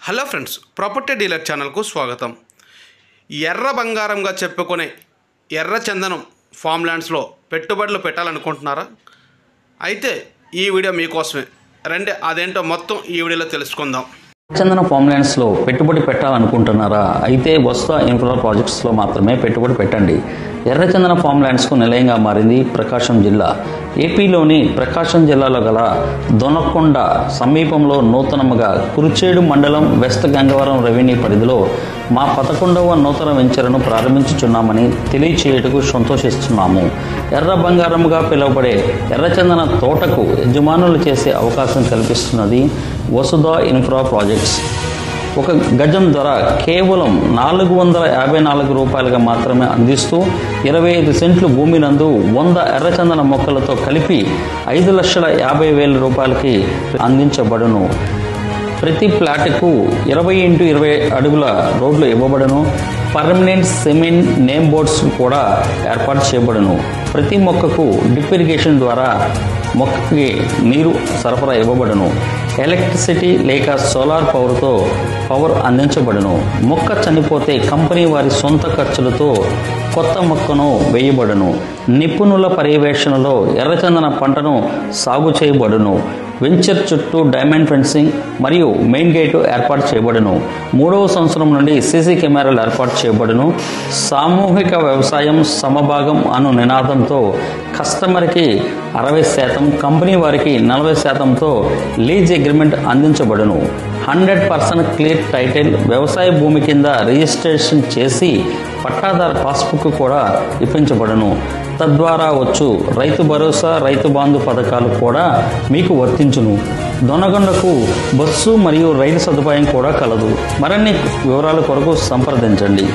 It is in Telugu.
హలో ఫ్రెండ్స్, ప్రాపర్టీ డీలర్ ఛానల్కు స్వాగతం. ఎర్ర బంగారంగా చెప్పుకునే ఎర్ర చందనం ఫామ్ ల్యాండ్స్లో పెట్టుబడులు పెట్టాలనుకుంటున్నారా? అయితే ఈ వీడియో మీకోసమే. రండి, అదేంటో మొత్తం ఈ వీడియోలో తెలుసుకుందాం. చందన ఫామ్ ల్యాండ్స్లో పెట్టుబడి పెట్టాలనుకుంటున్నారా? అయితే వస్తా ఇన్ఫ్రా ప్రాజెక్ట్స్లో మాత్రమే పెట్టుబడి పెట్టండి. ఎర్రచందన ఫామ్ ల్యాండ్స్కు నిలయంగా మారింది ప్రకాశం జిల్లా. ఏపీలోని ప్రకాశం జిల్లాలో గల దొనకొండ సమీపంలో నూతనంగా కురిచేడు మండలం వెస్ట్ గంగవరం రెవెన్యూ పరిధిలో మా 11వ నూతన వెంచర్ను ప్రారంభించుచున్నామని తెలియచేయటకు సంతోషిస్తున్నాము. ఎర్ర బంగారంగా పిలువబడే ఎర్రచందన తోటకు యజమానులు చేసే అవకాశం కల్పిస్తున్నది వసుధ ఇన్ఫ్రా ప్రాజెక్ట్స్. ఒక గజం ధర కేవలం 454 రూపాయలుగా మాత్రమే అందిస్తూ 25 సెంట్లు భూమి నందు 100 ఎర్రచందన మొక్కలతో కలిపి 5,50,000 రూపాయలకి అందించబడును. ప్రతి ప్లాట్కు 20x20 అడుగుల రోడ్లు ఇవ్వబడును. పర్మనెంట్ సిమెంట్ నేమ్ బోర్డ్స్ కూడా ఏర్పాటు చేయబడును. ప్రతి మొక్కకు డ్రిప్ ఇరిగేషన్ ద్వారా మొక్కకి నీరు సరఫరా ఇవ్వబడును. ఎలక్ట్రిసిటీ లేక సోలార్ పవర్తో పవర్ అందించబడును. మొక్క చనిపోతే కంపెనీ వారి సొంత ఖర్చులతో కొత్త మొక్కను వేయబడును. నిపుణుల పర్యవేక్షణలో ఎర్రచందన పంటను సాగు చేయబడును. వెంచర్ చుట్టూ డైమండ్ ఫెన్సింగ్ మరియు మెయిన్ గేటు ఏర్పాటు చేయబడును. 3వ సంవత్సరం నుండి సీసీ కెమెరాలు ఏర్పాటు చేయబడును. సామూహిక వ్యవసాయం సమభాగం అను నినాదంతో కస్టమర్కి 60%, కంపెనీ వారికి 40%తో లీజ్ అగ్రిమెంట్ అందించబడును. 100% క్లియర్ టైటిల్ వ్యవసాయ భూమి కింద రిజిస్ట్రేషన్ చేసి పట్టాదారు పాస్బుక్ కూడా ఇప్పించబడును. తద్వారా వచ్చు రైతు భరోసా, రైతు బంధు పథకాలు కూడా మీకు వర్తించును. దొనగొండకు బస్సు మరియు రైలు సదుపాయం కూడా కలదు. మరిన్ని వివరాల కొరకు సంప్రదించండి.